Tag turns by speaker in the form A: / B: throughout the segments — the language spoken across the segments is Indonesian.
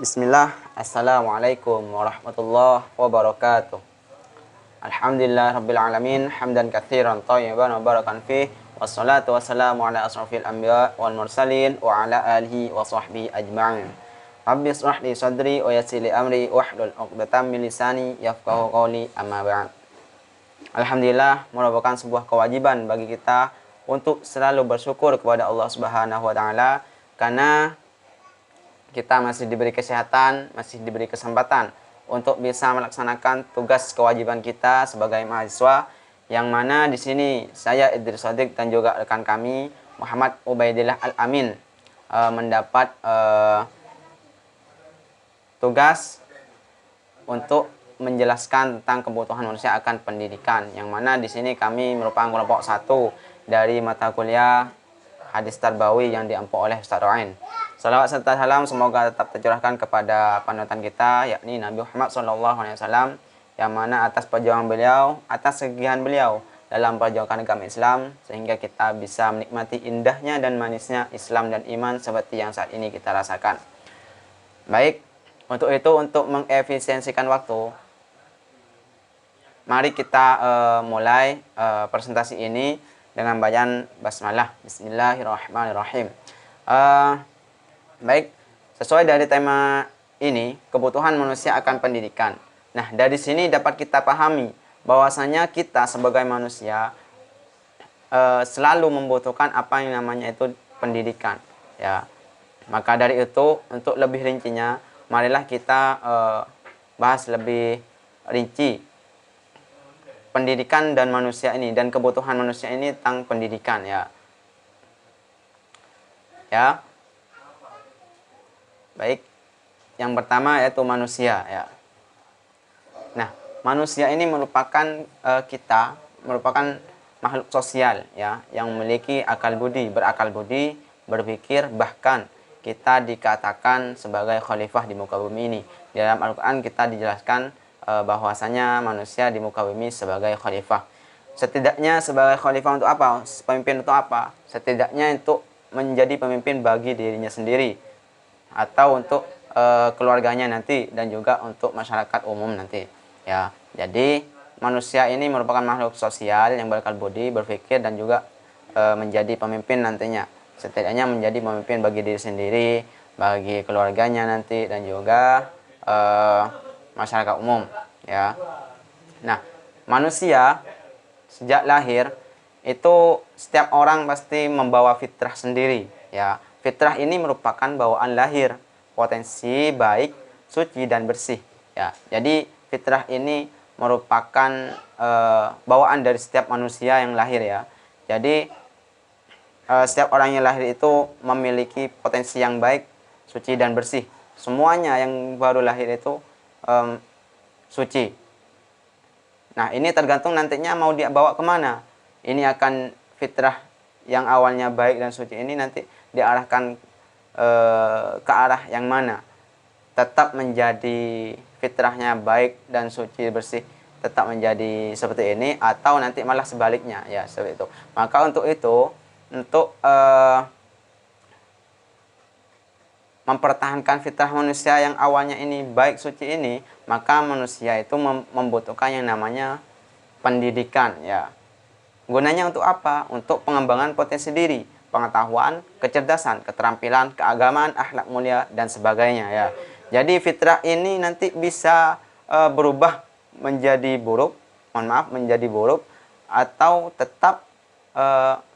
A: Bismillah, Assalamualaikum warahmatullahi wabarakatuh. Alhamdulillah Rabbil Alamin, hamdan kathiran tayyiban wa barakan fih. Wassalatu wassalamu ala asrafil anbiya wal mursalin wa ala alihi wa sahbihi ajma'in. Rabbi israh li sadri wa yassir li amri wahlul 'uqdatam min lisani yafqahu qawli, amma ba'd. Alhamdulillah, merupakan sebuah kewajiban bagi kita untuk selalu bersyukur kepada Allah Subhanahu wa taala karena kita masih diberi kesehatan, masih diberi kesempatan untuk bisa melaksanakan tugas kewajiban kita sebagai mahasiswa, yang mana di sini saya Idris Shadiq dan juga rekan kami Muhammad Ubaidillah Al-Amin mendapat tugas untuk menjelaskan tentang kebutuhan manusia akan pendidikan, yang mana di sini kami merupakan kelompok 1 dari mata kuliah Hadis Tarbawi yang diampu oleh Ustaz Ro'ain. Salawat serta salam semoga tetap tercurahkan kepada panutan kita, yakni Nabi Muhammad SAW, yang mana atas perjuangan beliau, atas kegigihan beliau dalam perjuangan agama Islam, sehingga kita bisa menikmati indahnya dan manisnya Islam dan iman seperti yang saat ini kita rasakan. Baik, untuk itu, untuk mengefisiensikan waktu, mari kita mulai presentasi ini dengan bacaan basmalah. Bismillahirrahmanirrahim. Baik, sesuai dari tema ini, kebutuhan manusia akan pendidikan. Nah, dari sini dapat kita pahami bahwasanya kita sebagai manusia selalu membutuhkan apa yang namanya itu pendidikan. Ya, maka dari itu, untuk lebih rincinya, marilah kita bahas lebih rinci pendidikan dan manusia ini, dan kebutuhan manusia ini tentang pendidikan, ya. Ya. Baik, yang pertama yaitu manusia, ya. Nah, manusia ini merupakan kita merupakan makhluk sosial, ya, yang memiliki akal budi, berakal budi, berpikir, bahkan kita dikatakan sebagai khalifah di muka bumi ini. Di dalam Al-Quran kita dijelaskan bahwasanya manusia di muka bumi sebagai khalifah. Setidaknya sebagai khalifah untuk apa? Pemimpin untuk apa? Setidaknya untuk menjadi pemimpin bagi dirinya sendiri, atau untuk keluarganya nanti, dan juga untuk masyarakat umum nanti, ya. Jadi manusia ini merupakan makhluk sosial yang berakal budi, berpikir, dan juga menjadi pemimpin nantinya. Setidaknya menjadi pemimpin bagi diri sendiri, bagi keluarganya nanti, dan juga masyarakat umum, ya. Nah, manusia sejak lahir itu setiap orang pasti membawa fitrah sendiri, ya. Fitrah ini merupakan bawaan lahir, potensi baik, suci, dan bersih, ya. Jadi fitrah ini merupakan bawaan dari setiap manusia yang lahir, ya. Jadi setiap orang yang lahir itu memiliki potensi yang baik, suci, dan bersih. Semuanya yang baru lahir itu suci. Nah, ini tergantung nantinya mau dia bawa kemana. Ini akan fitrah yang awalnya baik dan suci ini nanti diarahkan ke arah yang mana. Tetap menjadi fitrahnya baik dan suci, bersih, tetap menjadi seperti ini, atau nanti malah sebaliknya, ya, seperti itu. Maka untuk itu, untuk mempertahankan fitrah manusia yang awalnya ini baik, suci ini, maka manusia itu membutuhkan yang namanya pendidikan, ya. Gunanya untuk apa? Untuk pengembangan potensi diri, pengetahuan, kecerdasan, keterampilan, keagamaan, akhlak mulia, dan sebagainya, ya. Jadi fitrah ini nanti bisa berubah menjadi buruk, menjadi buruk, atau tetap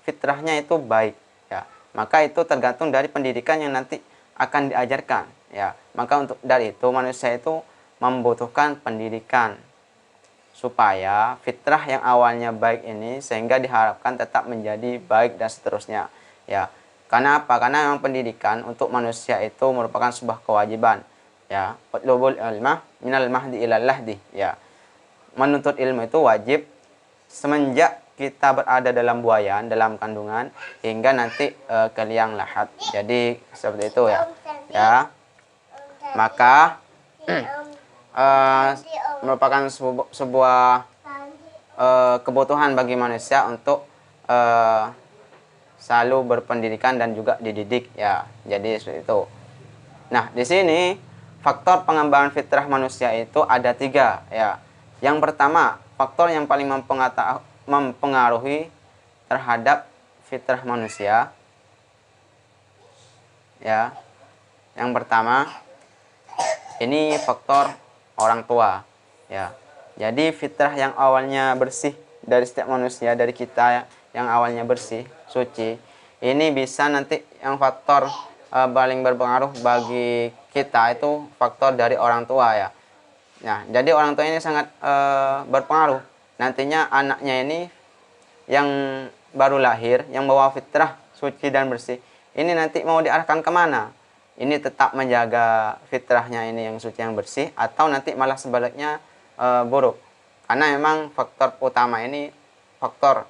A: fitrahnya itu baik, ya. Maka itu tergantung dari pendidikan yang nanti akan diajarkan, ya. Maka untuk dari itu manusia itu membutuhkan pendidikan supaya fitrah yang awalnya baik ini sehingga diharapkan tetap menjadi baik dan seterusnya, ya. Karena apa? Karena memang pendidikan untuk manusia itu merupakan sebuah kewajiban, ya. Utlubul ilmah minal mahdi ilal lahdi, ya. Menuntut ilmu itu wajib semenjak kita berada dalam buayan, dalam kandungan, hingga nanti ke liang lahat. Jadi seperti itu, ya. Ya. Maka merupakan sebuah kebutuhan bagi manusia untuk selalu berpendidikan dan juga dididik, ya. Jadi seperti itu. Nah, di sini faktor pengembangan fitrah manusia itu ada 3 ya. Yang pertama, faktor yang paling mempengaruhi terhadap fitrah manusia ya. Yang pertama ini faktor orang tua ya. Jadi fitrah yang awalnya bersih dari setiap manusia, dari kita yang awalnya bersih, suci, ini bisa nanti yang faktor paling berpengaruh bagi kita itu faktor dari orang tua ya. Nah, jadi orang tua ini sangat berpengaruh. Nantinya anaknya ini yang baru lahir, yang bawa fitrah suci dan bersih, ini nanti mau diarahkan kemana? Ini tetap menjaga fitrahnya ini yang suci yang bersih, atau nanti malah sebaliknya buruk? Karena memang faktor utama ini faktor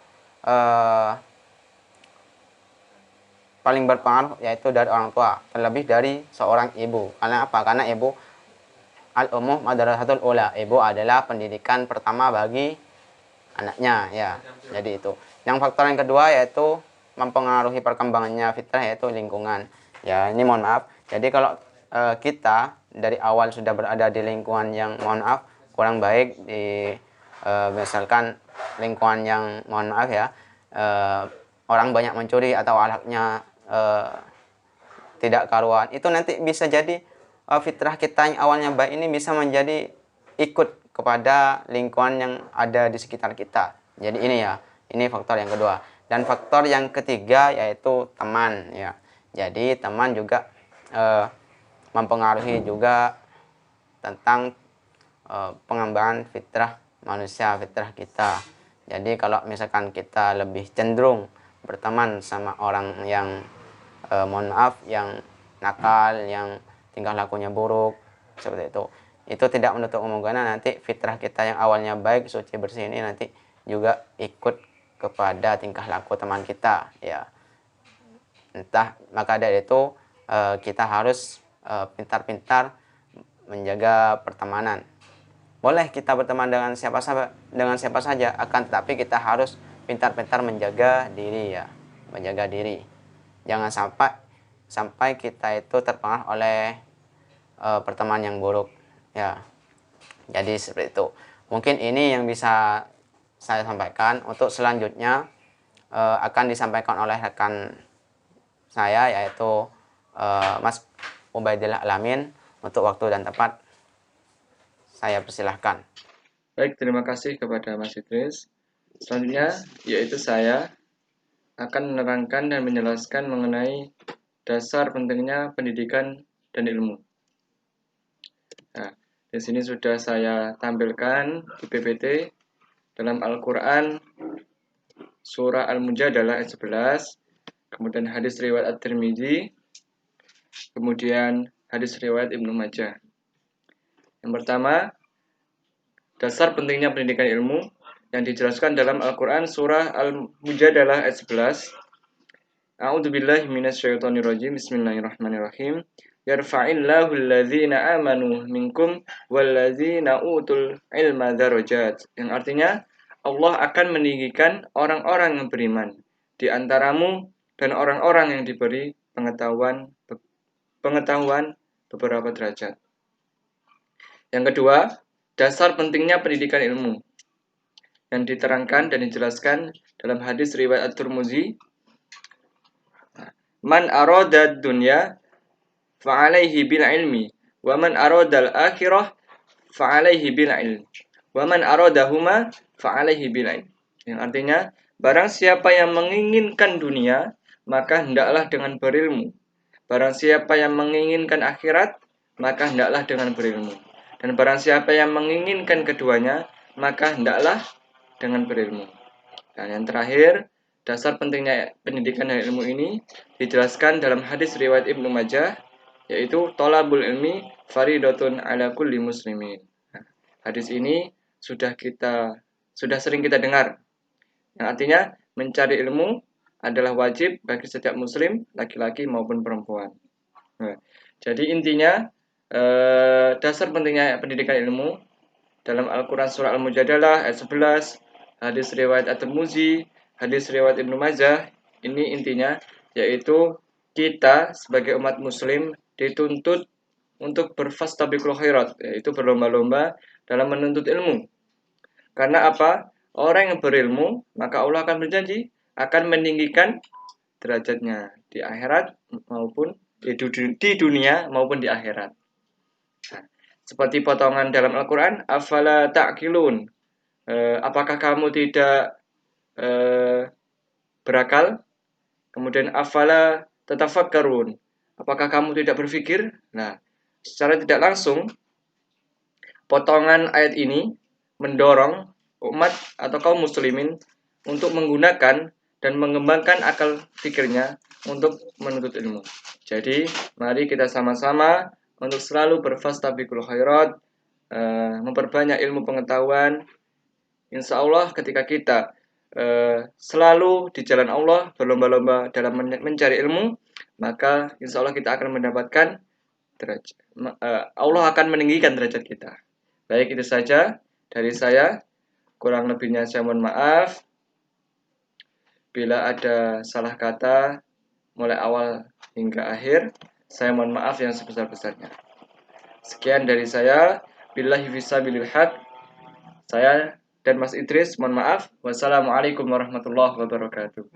A: paling berpengaruh yaitu dari orang tua, terlebih dari seorang ibu. Karena apa? Karena ibu al-ummuh madrasatul ula. Ibu adalah pendidikan pertama bagi anaknya ya. Jadi itu. Yang faktor yang kedua yaitu mempengaruhi perkembangannya fitrah yaitu lingkungan. Ya, ini mohon maaf. Jadi kalau kita dari awal sudah berada di lingkungan yang mohon maaf kurang baik, di misalkan lingkungan yang mohon maaf ya, orang banyak mencuri atau akhlaknya tidak karuan, itu nanti bisa jadi fitrah kita yang awalnya baik ini bisa menjadi ikut kepada lingkungan yang ada di sekitar kita. Jadi ini ya, ini faktor yang kedua. Dan faktor yang ketiga yaitu teman ya. Jadi teman juga mempengaruhi juga tentang pengembangan fitrah manusia, fitrah kita. Jadi kalau misalkan kita lebih cenderung berteman sama orang yang mohon maaf yang nakal, yang tingkah lakunya buruk seperti itu tidak menutup kemungkinan nanti fitrah kita yang awalnya baik, suci, bersih ini nanti juga ikut kepada tingkah laku teman kita ya. Entah, maka dari itu kita harus pintar-pintar menjaga pertemanan. Boleh kita berteman dengan siapa saja, akan tetapi kita harus pintar-pintar menjaga diri ya, menjaga diri. Jangan sampai kita itu terpengaruh oleh pertemanan yang buruk ya. Jadi seperti itu. Mungkin ini yang bisa saya sampaikan. Untuk selanjutnya akan disampaikan oleh rekan saya yaitu Mas Ubaidillah Alamin. Untuk waktu dan tempat saya persilahkan.
B: Baik, terima kasih kepada Mas Idris. Selanjutnya, yaitu saya akan menerangkan dan menjelaskan mengenai dasar pentingnya pendidikan dan ilmu. Nah, di sini sudah saya tampilkan di PPT dalam Al-Quran surah Al-Mujadalah ayat 11, kemudian hadis riwayat At-Tirmidzi, kemudian hadis riwayat Ibnu Majah. Yang pertama, dasar pentingnya pendidikan ilmu yang dijelaskan dalam Al-Quran surah Al-Mujadalah ayat 11. A'udzubillahi minasyaitonirrajim. Bismillahirrahmanirrahim. Yarfa'illahu alladzina amanu minkum walladzina utul ilma darajat. Yang artinya Allah akan meninggikan orang-orang yang beriman di antaramu dan orang-orang yang diberi pengetahuan beberapa derajat. Yang kedua, dasar pentingnya pendidikan ilmu yang diterangkan dan dijelaskan dalam hadis riwayat At-Tirmidzi. Man arada dunya fa'alaihi bil ilmi wa man arada al-akhirah fa'alaihi bil ilmi wa man aradahuma fa'alaihi bil ilmi. Yang artinya, barang siapa yang menginginkan dunia, maka hendaklah dengan berilmu. Barang siapa yang menginginkan akhirat, maka hendaklah dengan berilmu. Dan barang siapa yang menginginkan keduanya, maka hendaklah dengan berilmu. Dan yang terakhir, dasar pentingnya pendidikan dan ilmu ini dijelaskan dalam hadis riwayat Ibnu Majah, yaitu thalabul ilmi faridatun ala kulli muslimin. Nah, hadis ini sudah sering kita dengar. Yang artinya mencari ilmu adalah wajib bagi setiap muslim, laki-laki maupun perempuan. Nah, jadi intinya dasar pentingnya pendidikan ilmu dalam Al-Quran surah Al-Mujadalah ayat 11, hadis riwayat At-Tirmidzi, hadis riwayat Ibnu Majah, ini intinya yaitu kita sebagai umat muslim dituntut untuk berfastabiqul khairat, yaitu berlomba-lomba dalam menuntut ilmu. Karena apa? Orang yang berilmu, maka Allah akan berjanji akan meninggikan derajatnya di akhirat maupun di dunia maupun di akhirat. Nah, seperti potongan dalam Al-Quran, afala ta'qilun, apakah kamu tidak berakal? Kemudian afala tatafakkarun, apakah kamu tidak berpikir? Nah, secara tidak langsung potongan ayat ini mendorong umat atau kaum muslimin untuk menggunakan dan mengembangkan akal pikirnya untuk menuntut ilmu. Jadi, mari kita sama-sama untuk selalu berfastabiqul khairat, memperbanyak ilmu pengetahuan. Insya Allah ketika kita selalu di jalan Allah, berlomba-lomba dalam mencari ilmu, maka insya Allah kita akan mendapatkan derajat. Allah akan meninggikan derajat kita. Baik, itu saja dari saya. Kurang lebihnya saya mohon maaf. Bila ada salah kata mulai awal hingga akhir, saya mohon maaf yang sebesar-besarnya. Sekian dari saya. Billahi fisabilil haq. Saya dan Mas Idris mohon maaf. Wassalamualaikum warahmatullahi wabarakatuh.